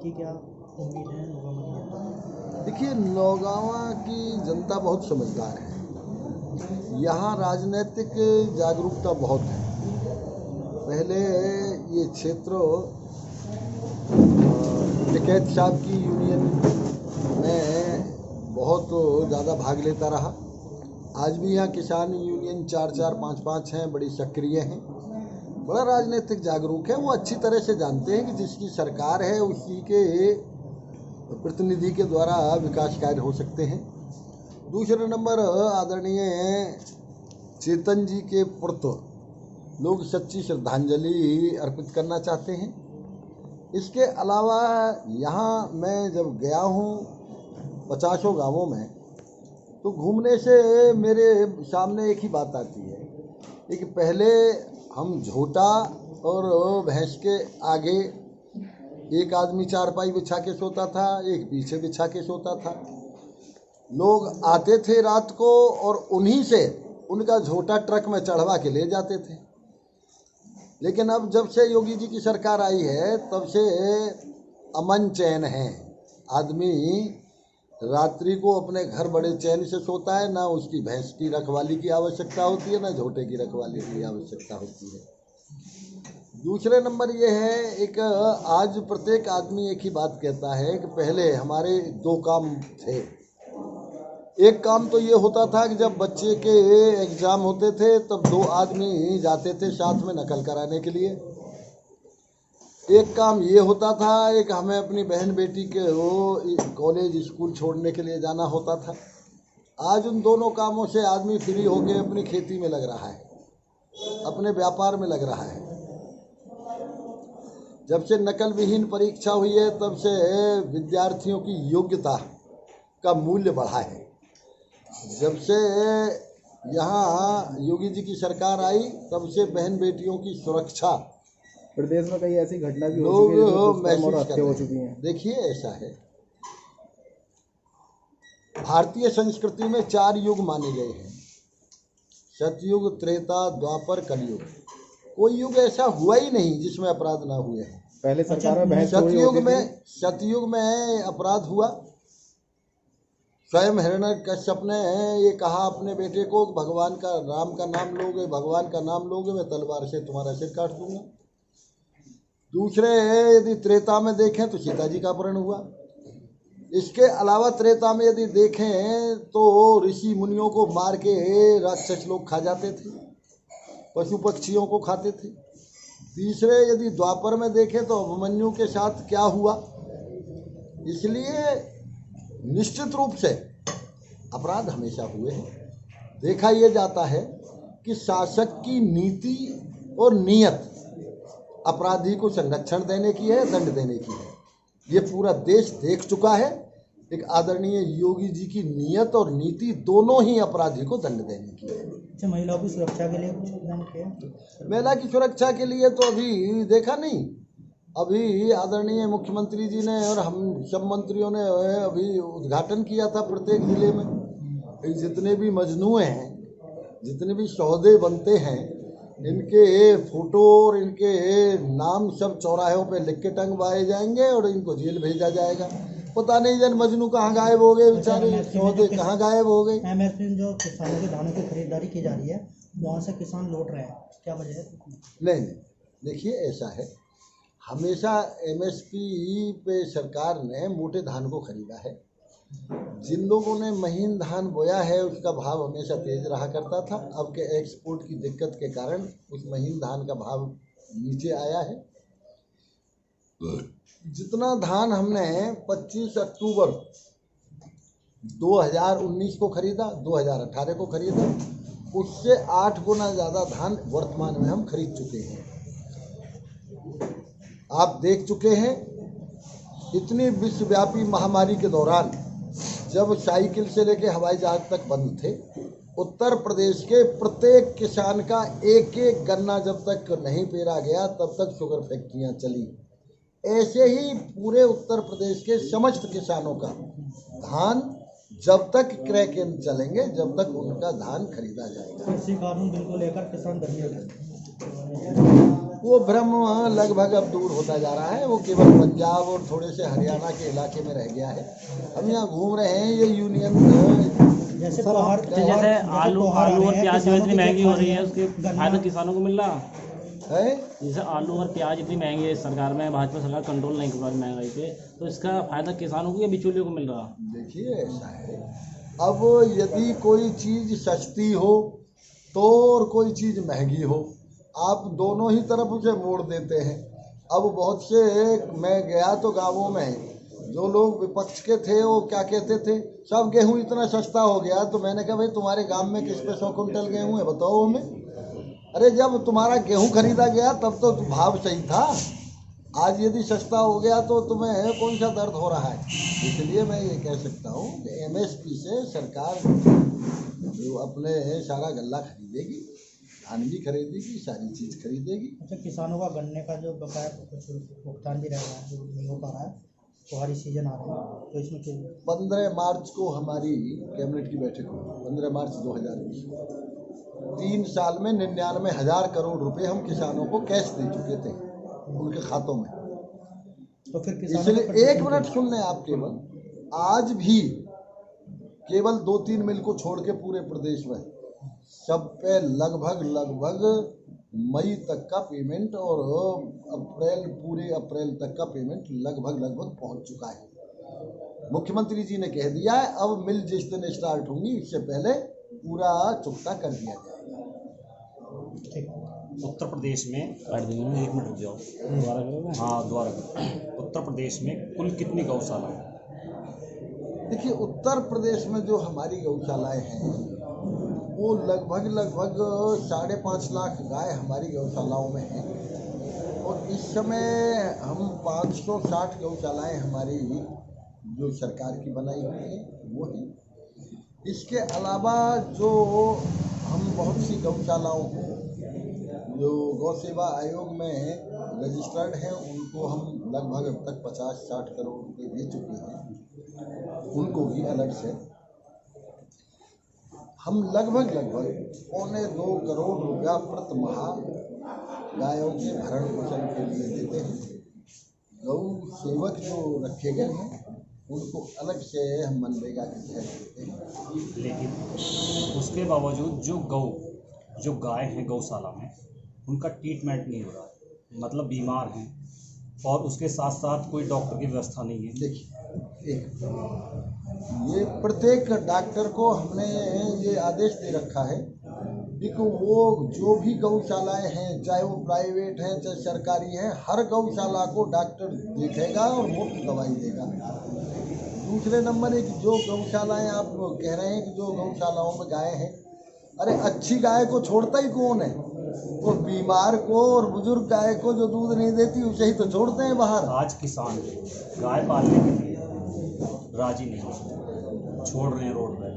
की क्या उम्मीद है नौगामा की जनता? देखिए, नौगामा की जनता बहुत समझदार है। यहाँ राजनीतिक जागरूकता बहुत है। पहले ये क्षेत्र टिकैत साहब की यूनियन में बहुत ज़्यादा भाग लेता रहा। आज भी यहाँ किसान यूनियन 4-4, 5-5 हैं, बड़ी सक्रिय हैं, बड़ा राजनीतिक जागरूक है। वो अच्छी तरह से जानते हैं कि जिसकी सरकार है उसी के प्रतिनिधि के द्वारा विकास कार्य हो सकते हैं। दूसरे नंबर, आदरणीय चेतन जी के प्रति लोग सच्ची श्रद्धांजलि अर्पित करना चाहते हैं। इसके अलावा यहाँ मैं जब गया हूँ 50 गांवों में, तो घूमने से मेरे सामने एक ही बात आती है कि पहले हम झोटा और भैंस के आगे एक आदमी चारपाई बिछा के सोता था, एक पीछे बिछा के सोता था। लोग आते थे रात को और उन्हीं से उनका झोटा ट्रक में चढ़वा के ले जाते थे। लेकिन अब जब से योगी जी की सरकार आई है तब से अमन चैन है। आदमी रात्रि को अपने घर बड़े चैन से सोता है, ना उसकी भैंस की रखवाली की आवश्यकता होती है, ना झोटे की रखवाली की आवश्यकता होती है। दूसरे नंबर ये है, एक आज प्रत्येक आदमी एक ही बात कहता है कि पहले हमारे 2 काम थे। एक काम तो ये होता था कि जब बच्चे के एग्ज़ाम होते थे तब 2 आदमी जाते थे साथ में नकल कराने के लिए। एक काम ये होता था, एक हमें अपनी बहन बेटी के वो कॉलेज स्कूल छोड़ने के लिए जाना होता था। आज उन दोनों कामों से आदमी फ्री होकर अपनी खेती में लग रहा है, अपने व्यापार में लग रहा है। जब से नकल विहीन परीक्षा हुई है तब से विद्यार्थियों की योग्यता का मूल्य बढ़ा है। जब से यहाँ योगी जी की सरकार आई तब से बहन बेटियों की सुरक्षा प्रदेश में कई ऐसी घटना भी लोग महसूस हो चुकी हैं। देखिए, ऐसा है, भारतीय संस्कृति में 4 युग माने गए हैं: सतयुग, त्रेता, द्वापर, कलयुग। कोई युग ऐसा हुआ ही नहीं जिसमें अपराध ना हुए हैं। पहले सरकार में सतयुग में अपराध हुआ। स्वयं हिरण्यकश्यप ने ये कहा अपने बेटे को, भगवान का राम का नाम लोगे, भगवान का नाम लोगे, मैं तलवार से तुम्हारा सिर काट दूंगा। दूसरे, यदि त्रेता में देखें तो सीता जी का अपहरण हुआ। इसके अलावा त्रेता में यदि देखें तो ऋषि मुनियों को मार के राक्षस लोग खा जाते थे, पशु पक्षियों को खाते थे। तीसरे, यदि द्वापर में देखें तो अभिमन्यु के साथ क्या हुआ। इसलिए निश्चित रूप से अपराध हमेशा हुए हैं। देखा यह जाता है कि शासक की नीति और नीयत अपराधी को संरक्षण देने की है, दंड देने की है। ये पूरा देश देख चुका है। एक आदरणीय योगी जी की नीयत और नीति दोनों ही अपराधी को दंड देने की है। अच्छा, महिलाओं की सुरक्षा के लिए कुछ प्लान किया? महिला की सुरक्षा के लिए तो अभी देखा नहीं। अभी आदरणीय मुख्यमंत्री जी ने और हम सब मंत्रियों ने अभी उद्घाटन किया था प्रत्येक जिले में। जितने भी मजनू हैं, जितने भी सौदे बनते हैं, इनके फोटो और इनके नाम सब चौराहों पे लिख के टंगवाए जाएंगे और इनको जेल भेजा जाएगा। पता नहीं जन मजनू कहाँ गायब हो गए, बेचारे सौदे कहाँ गायब हो गए। एमएसपी में जो किसानों के धानों की खरीदारी की जा रही है वहाँ से किसान लौट रहे हैं, क्या वजह है? नहीं, देखिए ऐसा है, हमेशा एमएसपी पे सरकार ने मोटे धान को खरीदा है। जिन लोगों ने महीन धान बोया है उसका भाव हमेशा तेज रहा करता था। अब के एक्सपोर्ट की दिक्कत के कारण उस महीन धान का भाव नीचे आया है। जितना धान हमने 25 अक्टूबर 2019 को खरीदा, 2018 को खरीदा, उससे 8 गुना ज़्यादा धान वर्तमान में हम खरीद चुके हैं। आप देख चुके हैं, इतनी विश्वव्यापी महामारी के दौरान जब साइकिल से लेके हवाई जहाज तक बंद थे, उत्तर प्रदेश के प्रत्येक किसान का एक एक गन्ना जब तक नहीं पेरा गया तब तक शुगर फैक्ट्रियां चली। ऐसे ही पूरे उत्तर प्रदेश के समस्त किसानों का धान जब तक क्रय केंद्र चलेंगे जब तक उनका धान खरीदा जाएगा। कृषि कानून बिल को लेकर किसान धरने लगे। वो भ्रम लगभग अब दूर होता जा रहा है। वो केवल पंजाब और थोड़े से हरियाणा के इलाके में रह गया है। हम यहाँ घूम रहे हैं, ये यूनियन जैसे त्योहार जैसे आलू और प्याज जो इतनी महंगी हो रही है, उसके गन्ना- फायदा किसानों को मिल रहा है। है। जैसे आलू और प्याज इतनी महंगी है, सरकार में भाजपा सरकार कंट्रोल नहीं कर पा रही महंगाई पे, तो इसका फायदा किसानों को या बिचौलियों को मिल रहा है? देखिए ऐसा है, अब यदि कोई चीज़ सस्ती हो तो और कोई चीज़ महंगी हो, आप दोनों ही तरफ उसे मोड़ देते हैं। अब बहुत से, मैं गया तो गाँवों में जो लोग विपक्ष के थे वो क्या कहते थे, सब गेहूं इतना सस्ता हो गया। तो मैंने कहा भाई तुम्हारे गांव में किस पे 100 कुंटल गेहूं है बताओ हमें। अरे जब तुम्हारा गेहूं खरीदा गया तब तो भाव सही था, आज यदि सस्ता हो गया तो तुम्हें कौन सा दर्द हो रहा है। इसलिए मैं ये कह सकता हूँ कि MSP से सरकार जो अपने सारा गल्ला खरीदेगी, धान भी खरीदेगी, सारी चीज़ खरीदेगी। अच्छा, किसानों का गन्ने का जो बकाया कुछ भुगतान भी रह रहा है, जो नहीं हो पा रहा है, त्योहारी सीजन आ रहा है, तो इसमें क्या? 15 मार्च को हमारी कैबिनेट की बैठक हुई, 15 मार्च 2020 को। 3 साल में 99,000 करोड़ रुपए हम किसानों को कैश दे चुके थे उनके खातों में। तो फिर किसानों इसलिए को एक मिनट सुन लें आप, केवल आज भी केवल 2-3 मिल को छोड़ के पूरे प्रदेश में सब पे लगभग मई तक का पेमेंट और पूरे अप्रैल तक का पेमेंट लगभग पहुंच चुका है। मुख्यमंत्री जी ने कह दिया है अब मिल जिस दिन स्टार्ट होंगी उससे पहले पूरा चुकता कर दिया जाएगा। उत्तर प्रदेश में, एक मिनट रुक जाओ, दोबारा करोगे? हाँ दोबारा करो। उत्तर प्रदेश में कुल कितनी गौशाला है? देखिए, उत्तर प्रदेश में जो हमारी गौशालाएं हैं वो लगभग 5.5 लाख गाय हमारी गौशालाओं में हैं। और इस समय हम 560 गौशालाएं हमारी जो सरकार की बनाई हुई हैं वो हैं। इसके अलावा जो हम बहुत सी गौशालाओं को जो गौ सेवा आयोग में रजिस्टर्ड हैं उनको हम लगभग अब तक 50-60 करोड़ रुपये दे चुके हैं, उनको भी अलग से हम लगभग 1.25 करोड़ रुपया प्रति माह गायों के भरण पोषण के लिए देते हैं। गौ सेवक जो रखे गए हैं उनको अलग से हम मनरेगा के तहत देते हैं। लेकिन उसके बावजूद जो गाय हैं गौशाला में, उनका ट्रीटमेंट नहीं हो रहा है, मतलब बीमार हैं और उसके साथ साथ कोई डॉक्टर की व्यवस्था नहीं है। देखिए, ये प्रत्येक डॉक्टर को हमने ये आदेश दे रखा है कि वो जो भी गौशालाएं हैं, चाहे वो प्राइवेट हैं चाहे सरकारी हैं, हर गौशाला को डॉक्टर देखेगा और मुफ्त दवाई देगा। दूसरे नंबर एक, जो गौशालाएं आप कह रहे हैं कि जो गौशालाओं में गाय हैं, अरे अच्छी गाय को छोड़ता ही कौन है? वो बीमार को और बुजुर्ग गाय को जो दूध नहीं देती उसे ही तो छोड़ते हैं बाहर। आज किसान गाय पालने के लिए राजी नहीं है, छोड़ रहे हैं रोड पर,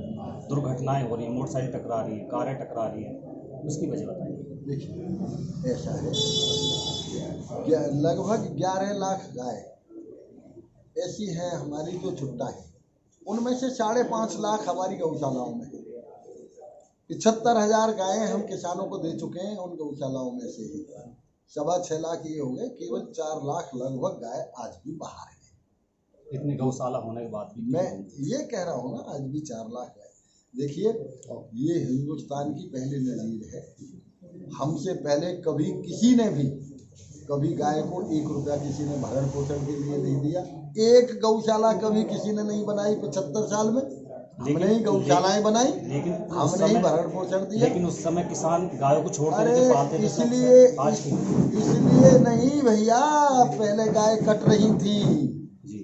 दुर्घटनाएं हो रही हैं, मोटरसाइकिल टकरा रही है, कारें टकरा रही हैं, उसकी वजह बताइए। देखिए, ऐसा है, लगभग 11 लाख गाय ऐसी हैं हमारी जो छुट्टा है, उनमें से 5.5 लाख हमारी गौशालाओं में है। 75,000 गायें हम किसानों को दे चुके हैं उन गौशालाओं में से ही 6.25 लाख ये हो गए, केवल 4 लाख लगभग गाय आज भी बाहर है। इतनी गौशाला होने के बाद भी मैं ये कह रहा हूँ ना, आज भी 4 लाख गाय। देखिए, ये हिंदुस्तान की पहली नज़ीर है। हमसे पहले कभी किसी ने भी कभी गाय को 1 रुपया किसी ने भरण पोषण के लिए नहीं दिया। एक गौशाला कभी किसी ने नहीं बनाई 75 साल में, हमने ही गौशालाएं बनाई, लेकिन हमने ही भरण पोषण दिया। लेकिन उस समय किसान गायों को छोड़ते अरे थे, पालते थे। इसलिए नहीं भैया, पहले गाय कट रही थी जी,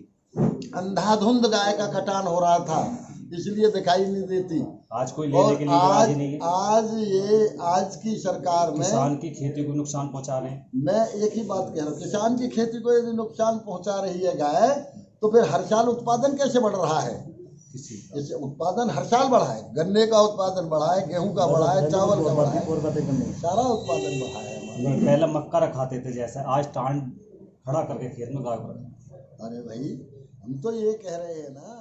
अंधाधुंध गाय का कटान हो रहा था, इसलिए दिखाई नहीं देती। आज कोई लेने के लिए राजी नहीं है। आज की सरकार में किसान की खेती को नुकसान पहुंचा रहे हैं। मैं एक ही बात कह रहा हूँ, किसान की खेती को यदि नुकसान पहुंचा रही है गाय, तो फिर हर साल उत्पादन कैसे बढ़ रहा है? इससे उत्पादन हर साल बढ़ा है, गन्ने का उत्पादन बढ़ा है, गेहूं का बढ़ा है, चावल का बढ़ा है, सारा उत्पादन बढ़ा है हमारा। नहीं, पहले मक्का रखाते थे, जैसे आज टांड खड़ा करके खेत में गाय को रखते हैं। अरे भाई, हम तो ये कह रहे हैं ना